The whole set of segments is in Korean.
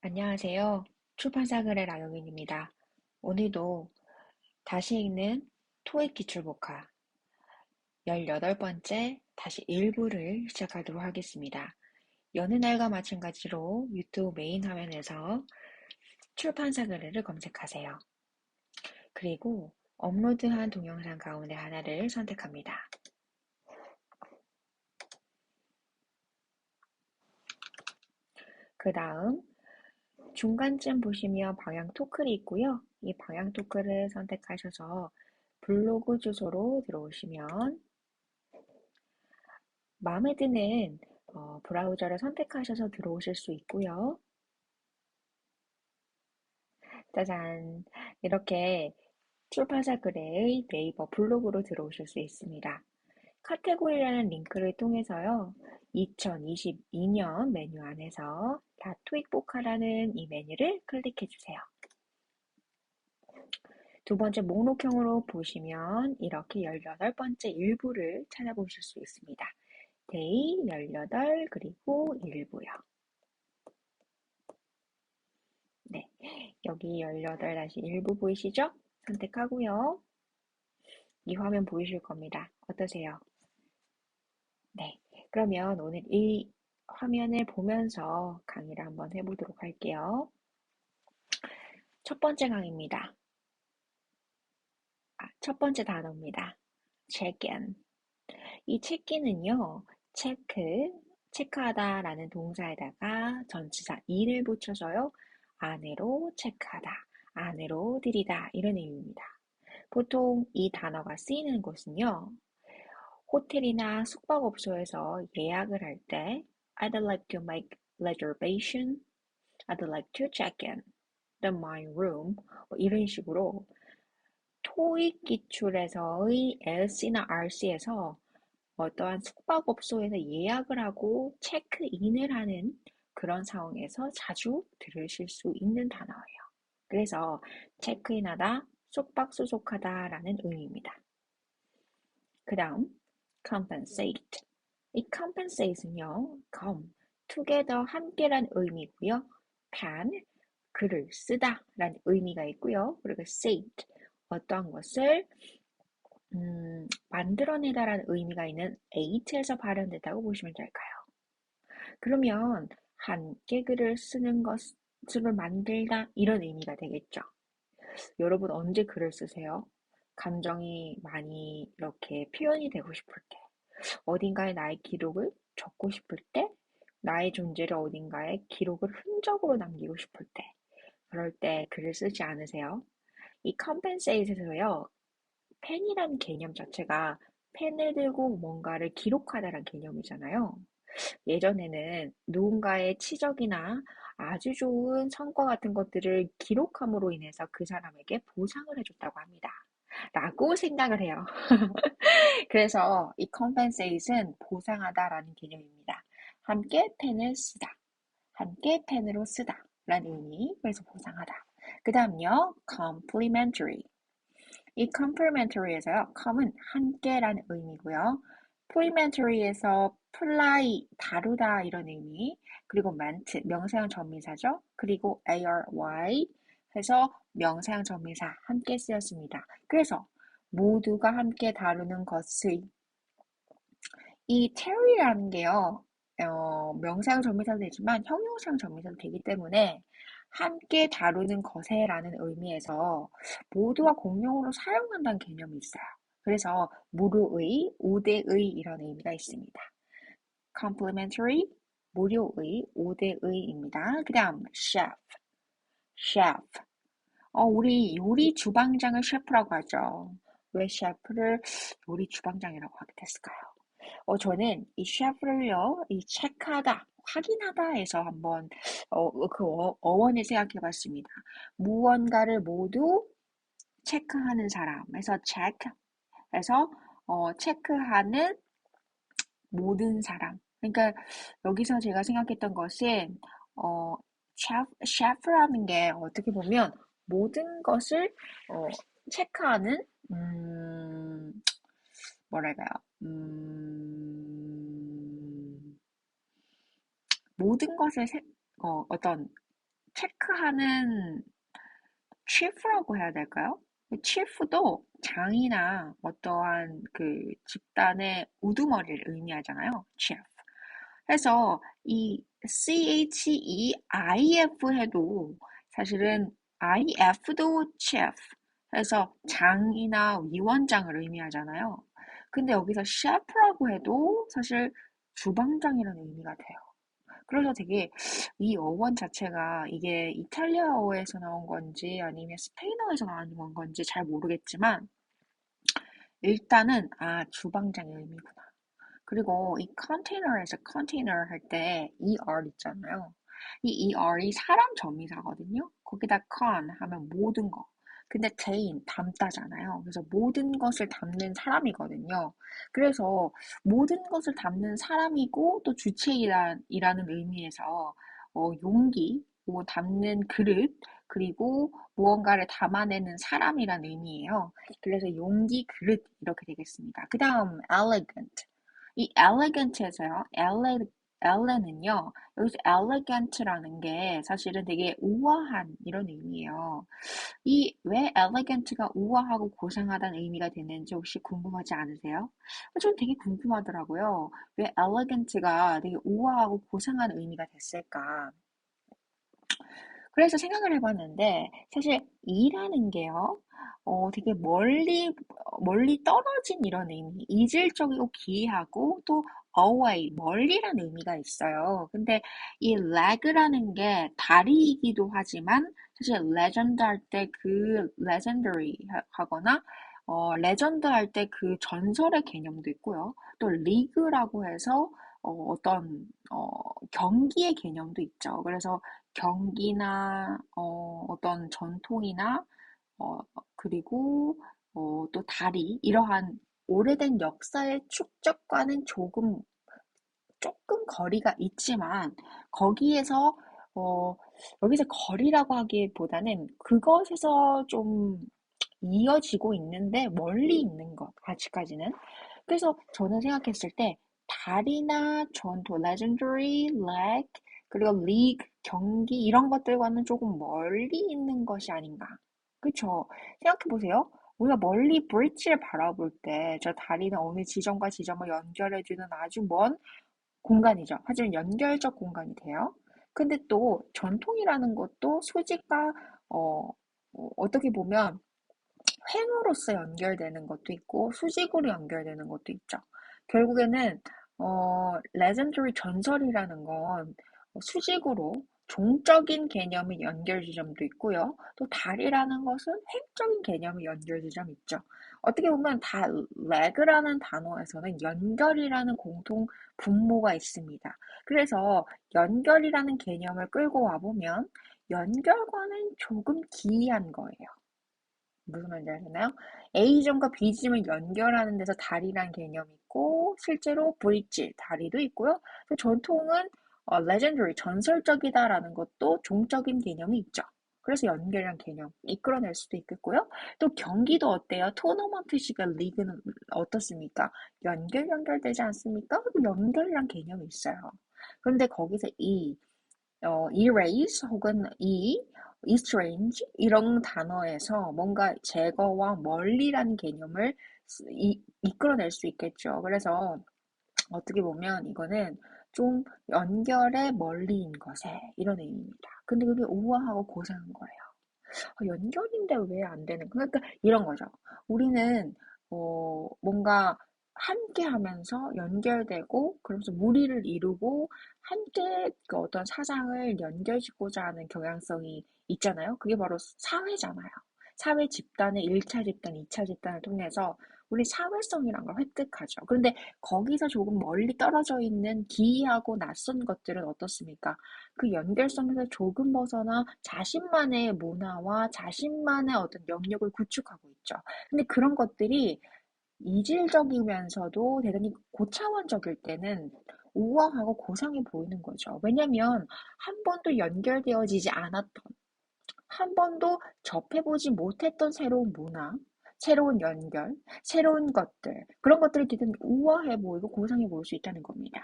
안녕하세요. 출판사 글의 나영인입니다. 오늘도 다시 읽는 토익 기출복화 18번째 다시 일부를 시작하도록 하겠습니다. 여느 날과 마찬가지로 유튜브 메인 화면에서 출판사 글을 검색하세요. 그리고 업로드한 동영상 가운데 하나를 선택합니다. 그 다음 중간쯤 보시면 방향 토클이 있고요. 이 방향 토클을 선택하셔서 블로그 주소로 들어오시면 마음에 드는 브라우저를 선택하셔서 들어오실 수 있고요. 짜잔! 이렇게 출판사 글의 네이버 블로그로 들어오실 수 있습니다. 카테고리라는 링크를 통해서요. 2022년 메뉴 안에서 토익복화라는 이 메뉴를 클릭해 주세요. 두 번째 목록형으로 보시면 이렇게 18번째 일부를 찾아보실 수 있습니다. 데이 18 그리고 일부요. 네, 여기 18-1부 보이시죠? 선택하고요. 이 화면 보이실 겁니다. 어떠세요? 네, 그러면 오늘 이 화면을 보면서 강의를 한번 해보도록 할게요. 첫 번째 강의입니다. 첫 번째 단어입니다. check-in. 이 check-in은요, 체크하다라는 동사에다가 전치사 in을 붙여서요, 안으로 체크하다, 안으로 들이다 이런 의미입니다. 보통 이 단어가 쓰이는 곳은요, 호텔이나 숙박업소에서 예약을 할 때 I'd like to make reservation, I'd like to check in the my room 이런 식으로 토익 기출에서의 LC나 RC에서 어떠한 숙박업소에서 예약을 하고 체크인을 하는 그런 상황에서 자주 들으실 수 있는 단어예요. 그래서 체크인하다, 숙박수속하다 라는 의미입니다. 그 다음 compensate. 이 compensate는요, together 함께란 의미고요. pen, 글을 쓰다 라는 의미가 있고요. 그리고 sate, 어떠한 것을 만들어내다라는 의미가 있는 ate에서 발현됐다고 보시면 될까요? 그러면 함께 글을 쓰는 것을 만들다 이런 의미가 되겠죠. 여러분 언제 글을 쓰세요? 감정이 많이 이렇게 표현이 되고 싶을 때, 어딘가에 나의 기록을 적고 싶을 때, 나의 존재를 어딘가에 기록을 흔적으로 남기고 싶을 때, 그럴 때 글을 쓰지 않으세요? 이 compensate에서요, 펜이라는 개념 자체가 펜을 들고 뭔가를 기록하다라는 개념이잖아요. 예전에는 누군가의 치적이나 아주 좋은 성과 같은 것들을 기록함으로 인해서 그 사람에게 보상을 해줬다고 합니다. 라고 생각을 해요. 그래서 이 compensate은 보상하다라는 개념입니다. 함께 펜을 쓰다. 함께 펜으로 쓰다. 라는 의미. 그래서 보상하다. 그 다음요. complementary. 이 complementary에서요. com은 함께라는 의미고요. pleamentary에서 fly, 다루다 이런 의미, 그리고 ment, 명사형 전미사죠. 그리고 ary 해서 명사형 전미사 함께 쓰였습니다. 그래서 모두가 함께 다루는 것의 이 terry라는 게요. 명사형 전미사도 되지만 형용사형 전미사도 되기 때문에 함께 다루는 것에 라는 의미에서 모두가 공용으로 사용한다는 개념이 있어요. 그래서 무료의, 우대의 이런 의미가 있습니다. complementary, 무료의, 우대의입니다. 그 다음 chef, chef. 우리 요리 주방장을 셰프라고 하죠. 왜 셰프를 요리 주방장이라고 하게 됐을까요? 저는 이 셰프를요, 이 체크하다, 확인하다에서 한번 그 어원을 생각해 봤습니다. 무언가를 모두 체크하는 사람에서 check 해서 체크하는 모든 사람. 그러니까 여기서 제가 생각했던 것은 셰프라는 게 어떻게 보면 모든 것을 체크하는 뭐랄까요? 모든 것을 어떤 체크하는 chief라고 해야 될까요? chief도 장이나 어떠한 그 집단의 우두머리를 의미하잖아요. chief. 그래서 이 CHEIF 해도 사실은 IF도 chief. 그래서 장이나 위원장을 의미하잖아요. 근데 여기서 chef라고 해도 사실 주방장이라는 의미가 돼요. 그래서 되게 이 어원 자체가 이게 이탈리아어에서 나온 건지 아니면 스페인어에서 나온 건지 잘 모르겠지만 일단은 주방장의 의미구나. 그리고 이 컨테이너에서 컨테이너 할 때 ER 있잖아요. 이 ER이 사람 접미사거든요. 거기다 con 하면 모든 거. 근데 대인 담다잖아요. 그래서 모든 것을 담는 사람이거든요. 그래서 모든 것을 담는 사람이고 또 주체이라는 의미에서 용기, 뭐 담는 그릇, 그리고 무언가를 담아내는 사람이란 의미예요. 그래서 용기, 그릇 이렇게 되겠습니다. 그 다음 elegant. 이 elegant에서요, 엘레는요, 여기서 elegant라는 게 사실은 되게 우아한 이런 의미예요. 이 왜 elegant가 우아하고 고상하다는 의미가 되는지 혹시 궁금하지 않으세요? 전 되게 궁금하더라고요. 왜 elegant가 되게 우아하고 고상한 의미가 됐을까? 그래서 생각을 해봤는데 사실 이라는 게요, 되게 멀리 떨어진 이런 의미, 이질적이고 기이하고 또 away, 멀리라는 의미가 있어요. 근데 이 leg라는 게 다리이기도 하지만 사실 legend 할 때 그 legendary 하거나 레전드 할 때 그 전설의 개념도 있고요. 또 리그라고 해서 경기의 개념도 있죠. 그래서 경기나 어떤 전통이나 어, 그리고 또 다리 이러한 오래된 역사의 축적과는 조금 거리가 있지만 거기에서 어, 여기서 거리라고 하기보다는 그것에서 좀 이어지고 있는데 멀리 있는 것 아직까지는. 그래서 저는 생각했을 때 달이나 전투, legendary, leg, 그리고 league, 경기 이런 것들과는 조금 멀리 있는 것이 아닌가. 그쵸? 생각해보세요. 우리가 멀리 브릿지를 바라볼 때 저 다리는 어느 지점과 지점을 연결해주는 아주 먼 공간이죠. 하지만 연결적 공간이 돼요. 근데 또 전통이라는 것도 수직과 어떻게 보면 횡으로서 연결되는 것도 있고 수직으로 연결되는 것도 있죠. 결국에는 legendary 전설이라는 건 수직으로 종적인 개념의 연결 지점도 있고요. 또 달이라는 것은 횡적인 개념의 연결 지점이 있죠. 어떻게 보면 다 leg라는 단어에서는 연결이라는 공통 분모가 있습니다. 그래서 연결이라는 개념을 끌고 와보면 연결과는 조금 기이한 거예요. 무슨 말인지 아시나요? A점과 B점을 연결하는 데서 다리란 개념이 있고 실제로 브릿지, 다리도 있고요. 또 전통은 legendary, 전설적이다라는 것도 종적인 개념이 있죠. 그래서 연결이란 개념 이끌어낼 수도 있겠고요. 또 경기도 어때요? 토너먼트식의 리그는 어떻습니까? 연결되지 않습니까? 연결이란 개념이 있어요. 그런데 거기서 erase 혹은 estrange 이런 단어에서 뭔가 제거와 멀리라는 개념을 이끌어낼 수 있겠죠. 그래서 어떻게 보면 이거는 좀 연결의 멀리인 것에 이런 의미입니다. 근데 그게 우아하고 고상한 거예요. 연결인데 왜 안 되는 거야? 그러니까 이런 거죠. 우리는 뭔가 함께 하면서 연결되고 그러면서 무리를 이루고 함께 그 어떤 사상을 연결짓고자 하는 경향성이 있잖아요. 그게 바로 사회잖아요. 사회 집단의 1차 집단, 2차 집단을 통해서 우리 사회성이란 걸 획득하죠. 그런데 거기서 조금 멀리 떨어져 있는 기이하고 낯선 것들은 어떻습니까? 그 연결성에서 조금 벗어나 자신만의 문화와 자신만의 어떤 영역을 구축하고 있죠. 근데 그런 것들이 이질적이면서도 대단히 고차원적일 때는 우아하고 고상해 보이는 거죠. 왜냐면 한 번도 연결되어지지 않았던, 한 번도 접해보지 못했던 새로운 문화, 새로운 연결, 새로운 것들, 그런 것들이 되게 우아해 보이고 고상해 보일 수 있다는 겁니다.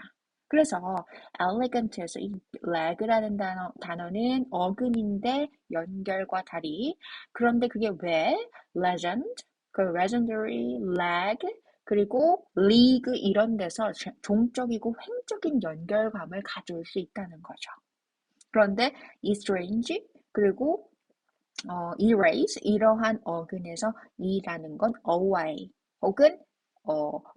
그래서 elegant에서 이 leg라는 단어는 어근인데 연결과 다리. 그런데 그게 왜 legend, 그 legendary, leg, 그리고 league 이런 데서 종적이고 횡적인 연결감을 가질 수 있다는 거죠. 그런데 이 strange 그리고 erase 이러한 어근에서 이라는 건 away 혹은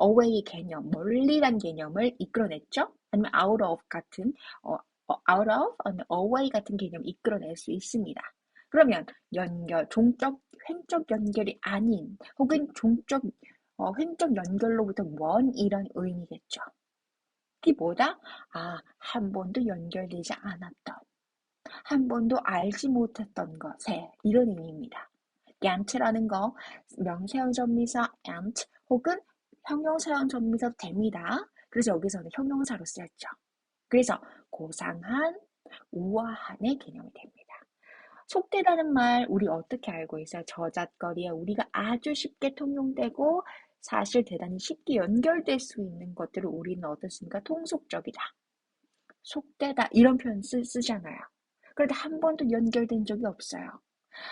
away의 개념, 멀리란 개념을 이끌어냈죠. 아니면 out of 같은 out of, 아니면 away 같은 개념을 이끌어낼 수 있습니다. 그러면 연결, 종적, 횡적 연결이 아닌 혹은 종적, 횡적 연결로부터 먼 이런 의미겠죠. 그게 뭐다? 한 번도 연결되지 않았던. 한 번도 알지 못했던 것에 이런 의미입니다. ant라는 거 명사형전미사 ant 혹은 형용사형전미사도 됩니다. 그래서 여기서는 형용사로 쓰였죠. 그래서 고상한, 우아한의 개념이 됩니다. 속되다는 말 우리 어떻게 알고 있어요? 저잣거리에 우리가 아주 쉽게 통용되고 사실 대단히 쉽게 연결될 수 있는 것들을 우리는 어떻습니까? 통속적이다. 속되다 이런 표현 쓰잖아요. 그런데 한 번도 연결된 적이 없어요.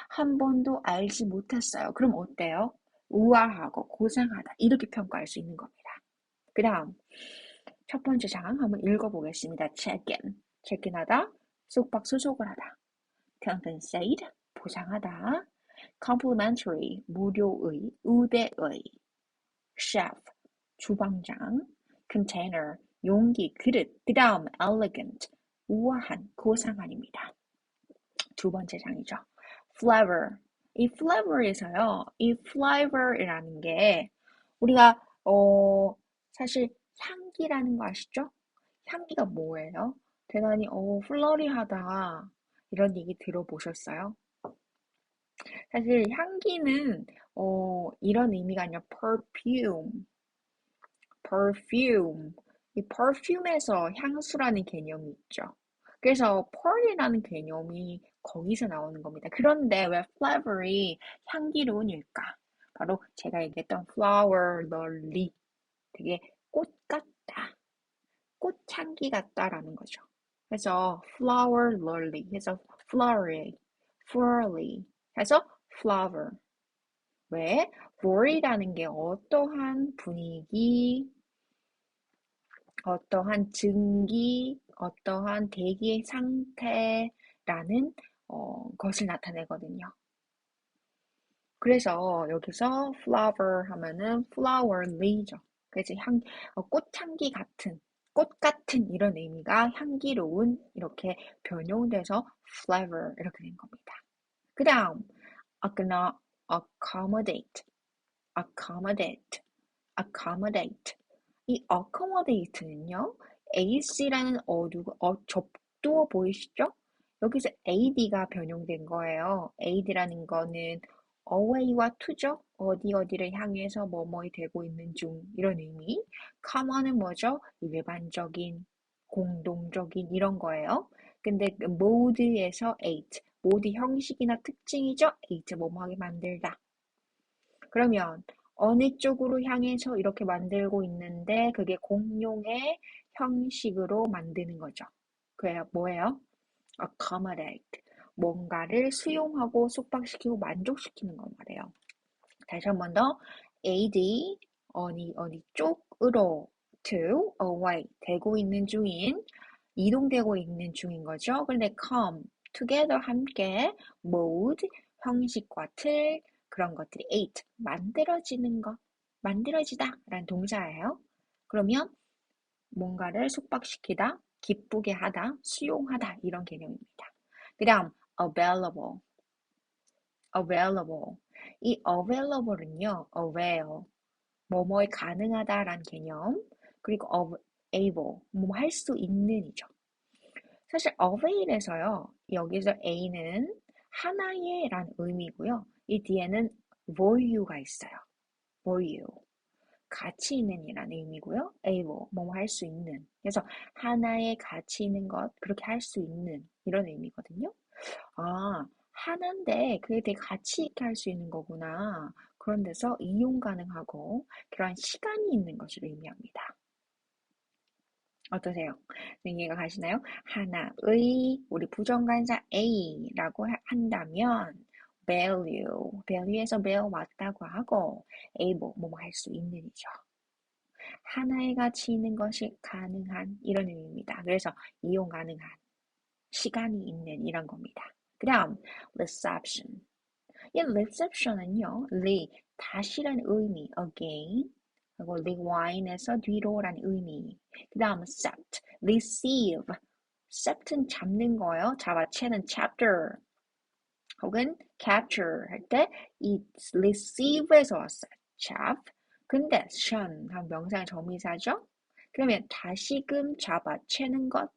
한 번도 알지 못했어요. 그럼 어때요? 우아하고 고상하다 이렇게 평가할 수 있는 겁니다. 그 다음 첫 번째 장 한번 읽어보겠습니다. check-in 하다, 속박수속을 하다. compensate 보상하다. complimentary 무료의, 우대의. chef 주방장. container 용기, 그릇. 그 다음 elegant 우아한, 고상한입니다. 두 번째 장이죠. flavor. 이 flavor에서요. 이 flavor이라는 게 우리가 사실 향기라는 거 아시죠? 향기가 뭐예요? 대단히 플러리하다 이런 얘기 들어보셨어요? 사실 향기는 이런 의미가 아니라 perfume. 이 perfume에서 향수라는 개념이 있죠. 그래서 pearl이라는 개념이 거기서 나오는 겁니다. 그런데 왜 flavor이 향기로운일까? 바로 제가 얘기했던 flower lily. 되게 꽃 같다. 꽃향기 같다라는 거죠. 그래서 flower lily 해서 flowery 해서 flower. 왜? flor이라는 게 어떠한 분위기, 어떠한 증기, 어떠한 대기의 상태라는 것을 나타내거든요. 그래서 여기서 flower 하면은 flowerly죠. 그래서 꽃향기 같은, 꽃 같은 이런 의미가 향기로운 이렇게 변형돼서 flavor 이렇게 된 겁니다. 그 다음, accommodate, accommodate, accommodate. 이 accommodate는요, ac라는 접두어 보이시죠? 여기서 ad가 변형된 거예요. ad라는 거는 away와 to죠? 어디를 향해서 뭐뭐이 되고 있는 중 이런 의미. common은 뭐죠? 일반적인, 공동적인 이런 거예요. 근데 그 mode에서 ate, mode 형식이나 특징이죠? ate 뭐뭐하게 만들다. 그러면 어느 쪽으로 향해서 이렇게 만들고 있는데 그게 공용의 형식으로 만드는 거죠. 그게 뭐예요? accommodate. 뭔가를 수용하고 숙박시키고 만족시키는 거 말이에요. 다시 한 번 더. AD 어디 쪽으로 to away 되고 있는 중인 이동되고 있는 중인 거죠. 그런데 come together 함께 mode 형식과 틀 그런 것들이 ate 만들어지는 것 만들어지다 라는 동사예요. 그러면 뭔가를 숙박시키다, 기쁘게 하다, 수용하다 이런 개념입니다. 그 다음 available. 이 available은요, avail, 뭐뭐에 가능하다라는 개념, 그리고 able, 뭐 할 수 있는이죠. 사실 avail에서요, 여기서 a는 하나의 라는 의미고요. 이 뒤에는 value가 있어요. value. 가치 있는 이라는 의미고요. able, 뭐 할 수 있는. 그래서 하나의 가치 있는 것, 그렇게 할 수 있는 이런 의미거든요. 하나인데 그게 되게 가치 있게 할 수 있는 거구나. 그런 데서 이용 가능하고 그러한 시간이 있는 것을 의미합니다. 어떠세요? 이해가 가시나요? 하나의 우리 부정관사 A라고 한다면 value에서 배워왔다고 하고 A 뭐뭐 할 수 있는이죠. 하나의 가치 있는 것이 가능한 이런 의미입니다. 그래서 이용 가능한 시간이 있는 이런 겁니다. 그 다음 reception. 이 reception은요, 다시라는 의미, again, 그리고 rewind에서 뒤로라는 의미. 그 다음 sept, receive. sept는 잡는 거예요. 잡아채는 chapter 혹은 capture 할 때 이 receive에서 왔어요. chap. 근데 션, 명사의 정의사죠. 그러면 다시금 잡아채는 것,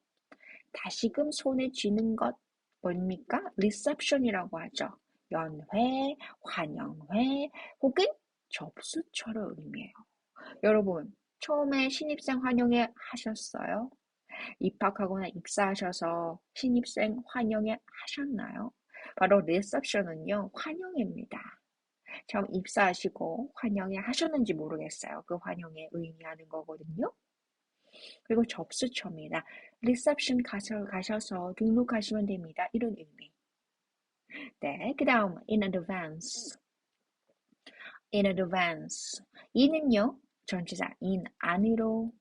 다시금 손에 쥐는 것 뭡니까? reception이라고 하죠. 연회, 환영회 혹은 접수처를 의미해요. 여러분, 처음에 신입생 환영회 하셨어요? 입학하거나 입사하셔서 신입생 환영회 하셨나요? 바로 reception은요, 환영회입니다. 처음 입사하시고 환영회 하셨는지 모르겠어요. 그 환영회 의미하는 거거든요. 그리고 접수처입니다. 리셉션 가셔서 등록하시면 됩니다. 이런 의미. 네, 그 다음 in advance. in advance. 이는요, 전치사 in 안으로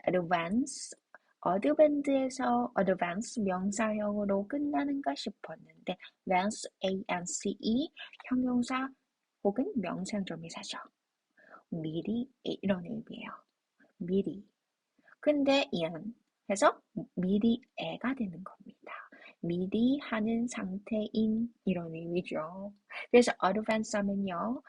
advance 어드밴드에서 advance 명사형으로 끝나는가 싶었는데 vance, A-N-C-E 형용사 혹은 명사형조미사죠. 미리 이런 의미예요. 미리. 근데 이안 해서 미리 애가 되는 겁니다. 미리 하는 상태인 이런 의미죠. 그래서 advance 하면요.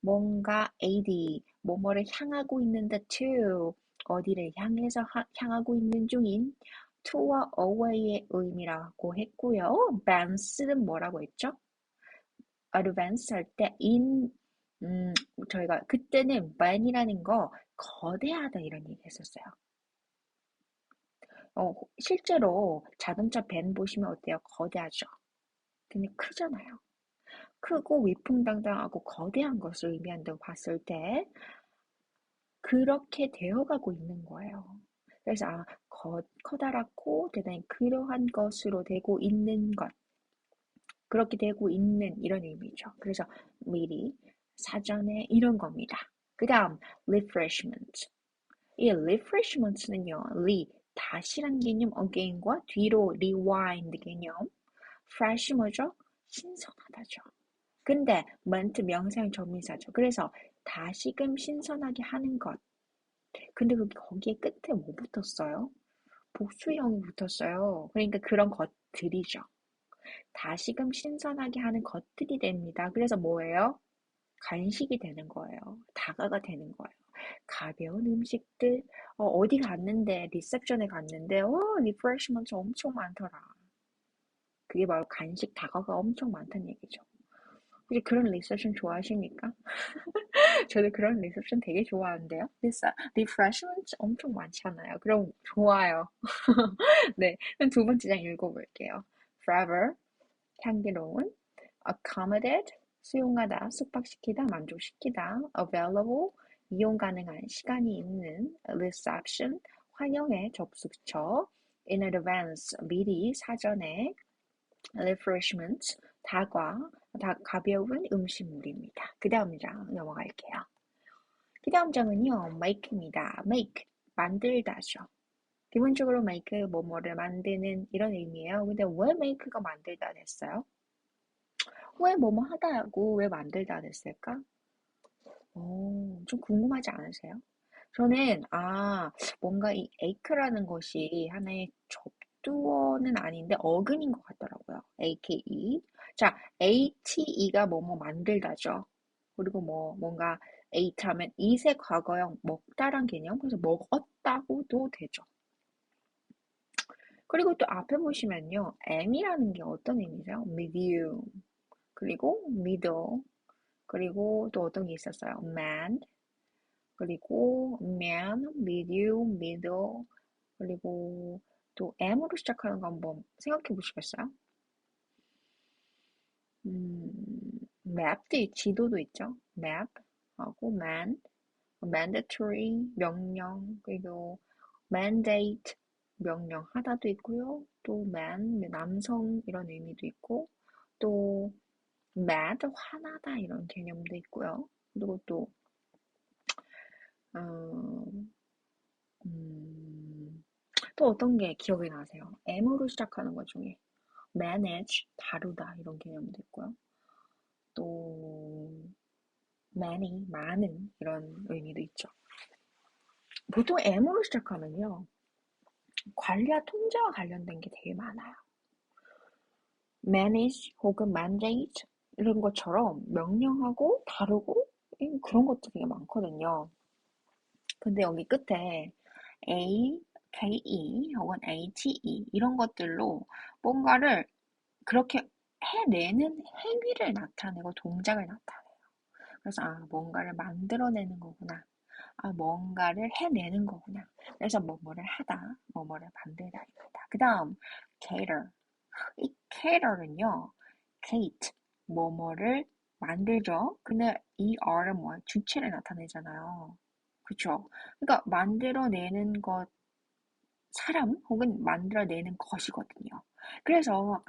뭔가 AD, 뭐뭐를 향하고 있는데 to, 어디를 향하고 있는 중인 to와 away의 의미라고 했고요. advance는 뭐라고 했죠? advance 할 때 저희가 그때는 man이라는 거 거대하다 이런 얘기 했었어요. 실제로 자동차 밴 보시면 어때요? 거대하죠? 근데 크잖아요. 크고 위풍당당하고 거대한 것을 의미한다고 봤을 때 그렇게 되어가고 있는 거예요. 그래서 커다랗고 대단히 그러한 것으로 되고 있는 것. 그렇게 되고 있는 이런 의미죠. 그래서 미리 사전에 이런 겁니다. 그 다음 refreshment. 이 refreshments는요, 다시란 개념 again과 뒤로 rewind 개념, fresh 뭐죠? 신선하다죠. 근데 ment 명사형 전미사죠. 그래서 다시금 신선하게 하는 것. 근데 거기에 끝에 뭐 붙었어요? 복수형이 붙었어요. 그러니까 그런 것들이죠. 다시금 신선하게 하는 것들이 됩니다. 그래서 뭐예요? 간식이 되는 거예요. 다가가 되는 거예요. 가벼운 음식들, 어디 갔는데, 리셉션에 갔는데, 리프레시먼트 엄청 많더라. 그게 바로 간식 다가가 엄청 많다는 얘기죠. 혹시 그런 리셉션 좋아하십니까? 저도 그런 리셉션 되게 좋아하는데요. 리프레시먼트 엄청 많잖아요. 그럼 좋아요. 네, 그럼 두 번째 장 읽어볼게요. Forever, 향기로운, accommodate, 수용하다, 숙박시키다, 만족시키다, available, 이용 가능한, 시간이 있는, reception, 환영의 접수처, in advance, 미리, 사전에, refreshment, 가벼운 음식물입니다. 그 다음 장 넘어갈게요. 그 다음 장은요, make입니다. make, 만들다죠. 기본적으로 make, 뭐뭐를 만드는 이런 의미예요. 근데 왜 make가 만들다 됐어요? 왜 뭐뭐 하다고 왜 만들다 됐을까? 좀 궁금하지 않으세요? 저는, 뭔가 이 ake라는 것이 하나의 접두어는 아닌데 어근인 것 같더라고요. ake. 자, ate가 뭐뭐 만들다죠. 그리고 뭔가 ate 하면 이세 과거형 먹다란 개념. 그래서 먹었다고도 되죠. 그리고 또 앞에 보시면요. am이라는 게 어떤 의미죠? medium. 그리고 middle. 그리고 또 어떤 게 있었어요? man, 그리고 man, medium, middle, 그리고 또 m으로 시작하는 거 한번 생각해 보시겠어요? map도 지도도 있죠. map 하고 man, mandatory, 명령, 그리고 mandate, 명령하다도 있고요. 또 man, 남성 이런 의미도 있고, 또 mad, 화나다 이런 개념도 있고요. 그리고 또 어, 음, 또 어떤 게 기억이 나세요? M으로 시작하는 것 중에 manage, 다루다 이런 개념도 있고요. 또 many, 많은 이런 의미도 있죠. 보통 M으로 시작하면요. 관리와 통제와 관련된 게 되게 많아요. manage 혹은 mandate 이런 것처럼 명령하고 다루고 그런 것들이 많거든요. 근데 여기 끝에 A, KE 혹은 ATE 이런 것들로 뭔가를 그렇게 해내는 행위를 나타내고 동작을 나타내요. 그래서 뭔가를 만들어내는 거구나. 뭔가를 해내는 거구나. 그래서 뭐뭐를 하다, 뭐뭐를 만들다입니다. 그 다음, cater. 이 cater는요, Kate, 뭐뭐를 만들죠. 근데 이 R은 뭐야? 주체를 나타내잖아요. 그쵸? 그러니까 만들어내는 것, 사람 혹은 만들어내는 것이거든요. 그래서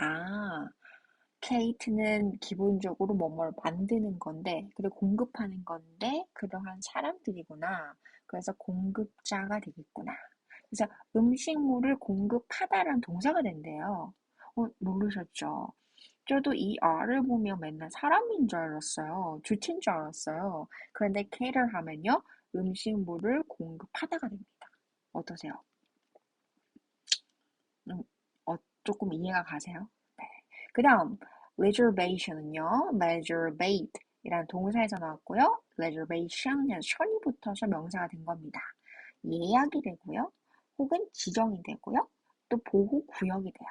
케이트는 기본적으로 뭐뭘 만드는 건데, 그리고 공급하는 건데, 그러한 사람들이구나. 그래서 공급자가 되겠구나. 그래서 음식물을 공급하다라는 동사가 된대요. 모르셨죠? 저도 이 R을 보면 맨날 사람인 줄 알았어요. 주체인 줄 알았어요. 그런데 cater 하면요, 음식물을 공급하다가 됩니다. 어떠세요? 음, 조금 이해가 가세요? 네. 그 다음, reservation은요, reservate 이란 동사에서 나왔고요. reservation에서 션이 붙어서 명사가 된 겁니다. 예약이 되고요. 혹은 지정이 되고요. 또 보호구역이 돼요.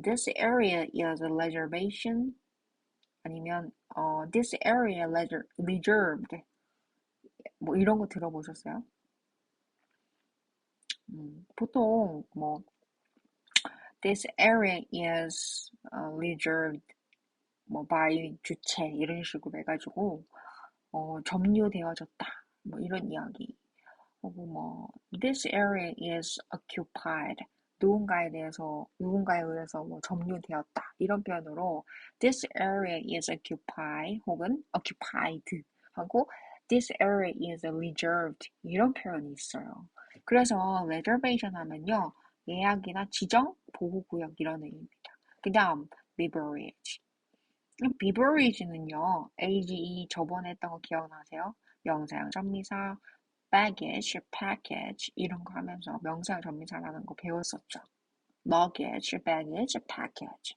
this area is a reservation 아니면 this area reserved 뭐 이런 거 들어보셨어요? 보통 뭐 this area is reserved 뭐 by 주체 이런 식으로 해가지고 점유되어졌다 뭐 이런 이야기 혹은 뭐 this area is occupied 누군가에 의해서 뭐 점유되었다 이런 표현으로 this area is occupied 혹은 occupied 하고 this area is reserved 이런 표현이 있어요. 그래서 reservation 하면요 예약이나 지정, 보호구역 이런 의미입니다. 그 다음 beverage beverage는요 AGE 저번에 했던 거 기억나세요? 명사형 전미사 baggage, package 이런 거 하면서 명사형 전미사라는 거 배웠었죠. luggage, baggage, package.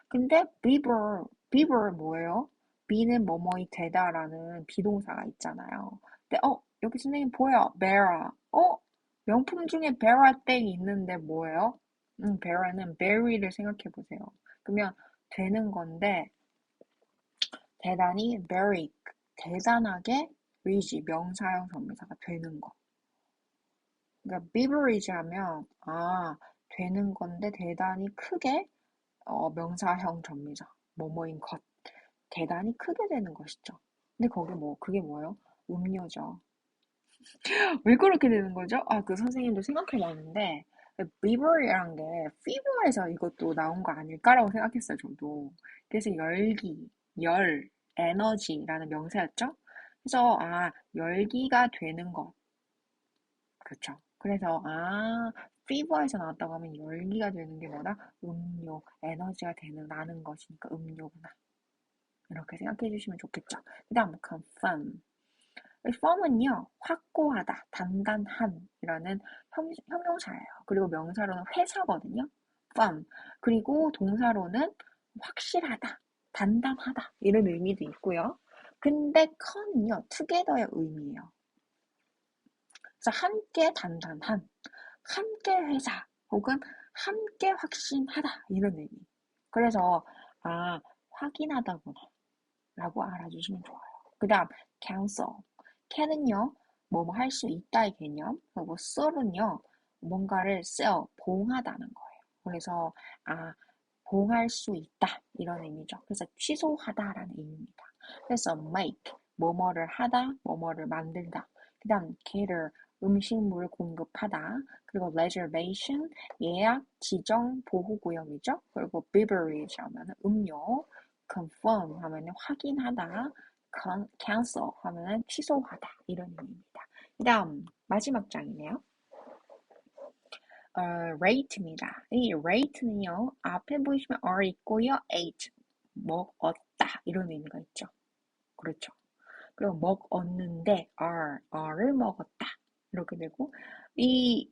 근데 beaver 뭐예요? be는 뭐뭐이 되다라는 비동사가 있잖아요. 근데 여기 선생님 보여. bear. 명품 중에 bear 땡이 있는데 뭐예요? bear는 berry를 생각해 보세요. 그러면 되는 건데 대단히 very 대단하게 의지 명사형 전미사가 되는 거. 그러니까 beverage 하면 되는 건데 대단히 크게 명사형 전미사 뭐뭐인 것 대단히 크게 되는 것이죠. 근데 거기 그게 뭐예요? 음료죠. 왜 그렇게 되는 거죠? 그 선생님도 생각해 봤는데 bever이란 게 fever에서 이것도 나온 거 아닐까라고 생각했어요, 저도. 그래서 열기, 열, 에너지라는 명사였죠. 그래서 열기가 되는 것. 그렇죠. 그래서 fever에서 나왔다고 하면 열기가 되는 게 뭐다? 음료, 에너지가 나는 것이니까 음료구나. 이렇게 생각해 주시면 좋겠죠. 그 다음 confirm. firm은요, 확고하다, 단단한 이라는 형용사예요. 그리고 명사로는 회사거든요. firm. 그리고 동사로는 확실하다, 단단하다 이런 의미도 있고요. 근데 con은요, together의 의미예요. 그래서 함께 단단한, 함께 회사 혹은 함께 확신하다 이런 의미. 그래서 확인하다구나 라고 알아주시면 좋아요. 그 다음 counsel. can은요 뭐뭐 할 수 있다의 개념 그리고 썰은요 뭔가를 봉하다는 거예요. 그래서 봉할 수 있다 이런 의미죠. 그래서 취소하다라는 의미입니다. 그래서 make 뭐뭐를 하다 뭐뭐를 만들다. 그 다음 cater 음식물을 공급하다. 그리고 reservation, 예약, 지정, 보호구역이죠. 그리고 beverage 하면은 음료, confirm 하면은 확인하다, cancel 하면은 취소하다 이런 의미입니다. 그다음 마지막 장이네요. rate입니다. 이 rate는요, 앞에 보시면 are 있고요, ate, 먹었다 이런 의미가 있죠. 그렇죠. 그리고 먹었는데 are를 먹었다 이렇게 되고 이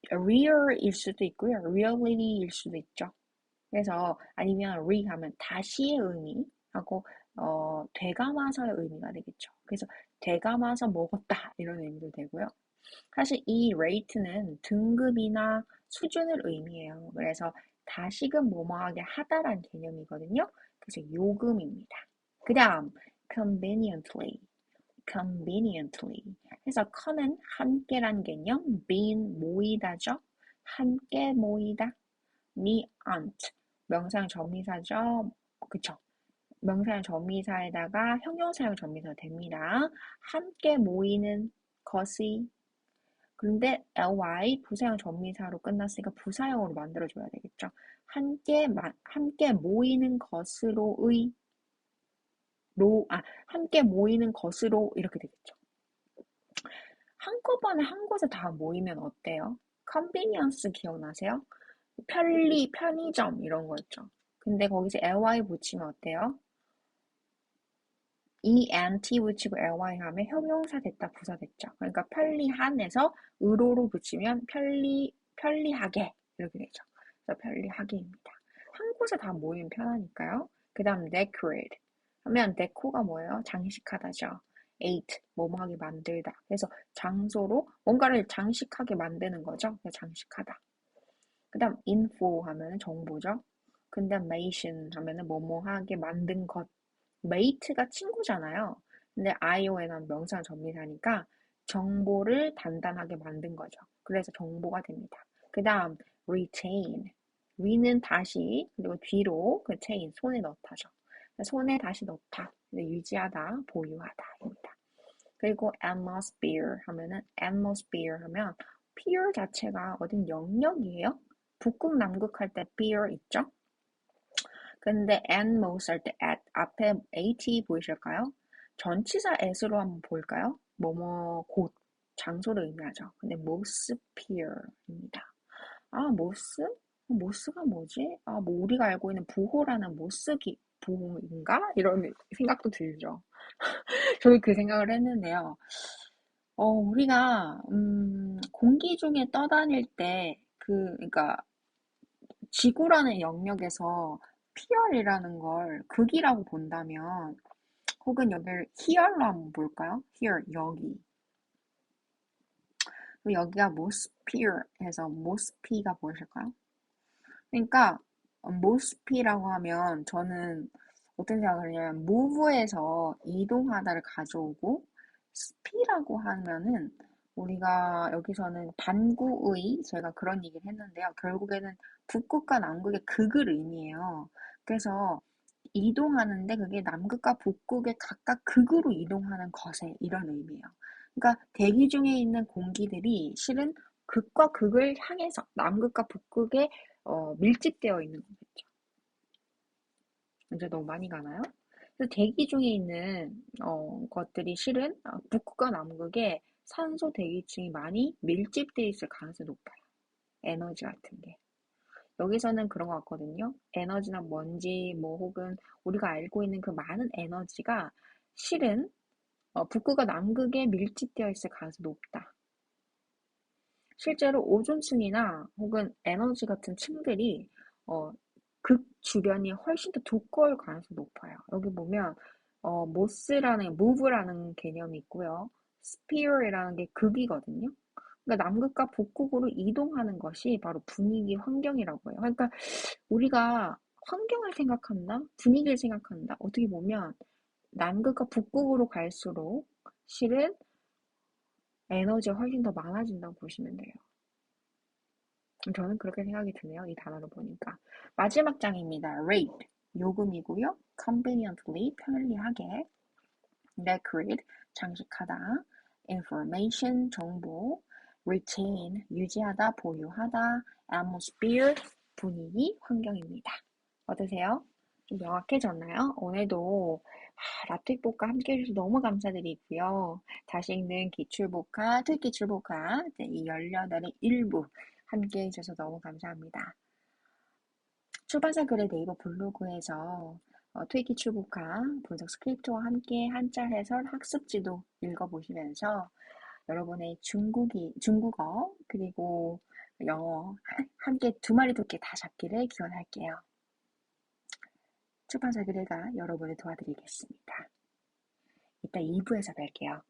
real일 수도 있고요, reality일 수도 있죠. 그래서 아니면 re 하면 다시의 의미하고 되감아서의 의미가 되겠죠. 그래서 되감아서 먹었다 이런 의미도 되고요. 사실 이 rate는 등급이나 수준을 의미해요. 그래서 다시금 뭐뭐하게 하다란 개념이거든요. 그래서 요금입니다. 그 다음 conveniently, conveniently 해서 con은 함께란 개념, being 모이다죠. 함께 모이다. neant 명사형 전미사죠. 그쵸? 명사형 전미사에다가 형용사형 전미사 됩니다. 함께 모이는 것이 근데 ly 부사형 전미사로 끝났으니까 부사형으로 만들어줘야 되겠죠. 함께 모이는 것으로의 함께 모이는 것으로 이렇게 되겠죠. 한꺼번에 한 곳에 다 모이면 어때요? convenience 기억나세요? 편의점 이런 거 있죠. 근데 거기서 ly 붙이면 어때요? ent 붙이고 ly 하면 형용사 됐다 부사 됐죠. 그러니까 편리한에서 의로로 붙이면 편리하게 이렇게 되죠. 그래서 편리하게입니다. 한 곳에 다 모이면 편하니까요. 그 다음 decorate 하면 deco가 뭐예요? 장식하다죠. ate 뭐뭐하게 만들다. 그래서 장소로 뭔가를 장식하게 만드는 거죠. 그래서 장식하다. 그 다음 info 하면 정보죠. 그 다음 mation 하면은 뭐뭐하게 만든 것. mate가 친구잖아요. 근데 io에는 명사 전미사니까 정보를 단단하게 만든 거죠. 그래서 정보가 됩니다. 그 다음 retain. re는 다시 그리고 뒤로 그 chain 손에 넣다죠. 손에 다시 넣다. 유지하다, 보유하다입니다. 그리고 atmosphere 하면은 atmosphere 하면 peer 자체가 어딘 영역이에요. 북극 남극 할 때 peer 있죠? 근데 atmos 할 때 at 앞에 at 보이실까요? 전치사 at으로 한번 볼까요? 뭐뭐 곳 장소를 의미하죠. 근데 mosphere입니다. 모스? 모스가 뭐지? 뭐 우리가 알고 있는 부호라는 모스기 부호인가? 이런 생각도 들죠. 저도 그 생각을 했는데요. 우리가 공기 중에 떠다닐 때 그러니까 지구라는 영역에서 PR이라는 걸 극이라고 본다면 혹은 여기를 here로 한번 볼까요? here 여기 여기가 mosphere 해서 mospi가 보이실까요? 그러니까 mospi라고 하면 저는 어떤 생각을 하냐면 move에서 이동하다를 가져오고 sp라고 하면은 우리가 여기서는 반구의 제가 그런 얘기를 했는데요. 결국에는 북극과 남극의 극을 의미해요. 그래서 이동하는데 그게 남극과 북극의 각각 극으로 이동하는 것에 이런 의미예요. 그러니까 대기 중에 있는 공기들이 실은 극과 극을 향해서 남극과 북극에 밀집되어 있는 거겠죠. 이제 너무 많이 가나요? 그래서 대기 중에 있는 것들이 실은 북극과 남극에 산소 대기층이 많이 밀집되어 있을 가능성이 높아요. 에너지 같은 게. 여기서는 그런 것 같거든요. 에너지나 먼지, 뭐 혹은 우리가 알고 있는 그 많은 에너지가 실은 북극과 남극에 밀집되어 있을 가능성이 높다. 실제로 오존층이나 혹은 에너지 같은 층들이 어, 극 주변이 훨씬 더 두꺼울 가능성이 높아요. 여기 보면 모스라는 move라는 개념이 있고요. sphere이라는 게 극이거든요. 그러니까 남극과 북극으로 이동하는 것이 바로 분위기 환경이라고 해요. 그러니까 우리가 환경을 생각한다, 분위기를 생각한다. 어떻게 보면 남극과 북극으로 갈수록 실은 에너지가 훨씬 더 많아진다고 보시면 돼요. 저는 그렇게 생각이 드네요. 이 단어를 보니까. 마지막 장입니다. rate, 요금이고요. conveniently, 편리하게. decorate, 장식하다. information, 정보. retain, 유지하다, 보유하다, atmosphere, 분위기, 환경입니다. 어떠세요? 좀 명확해졌나요? 오늘도 라트익복과 함께 해주셔서 너무 감사드리고요. 다시 읽는 기출복화, 특기출복화 이 18의 일부 함께 해주셔서 너무 감사합니다. 출판사 글의 네이버 블로그에서 토익 기출복화 분석 스크립트와 함께 한자 해설 학습지도 읽어보시면서 여러분의 중국어 그리고 영어 함께 두 마리 토끼 다 잡기를 기원할게요. 출판사 글가 여러분을 도와드리겠습니다. 이따 2부에서 뵐게요.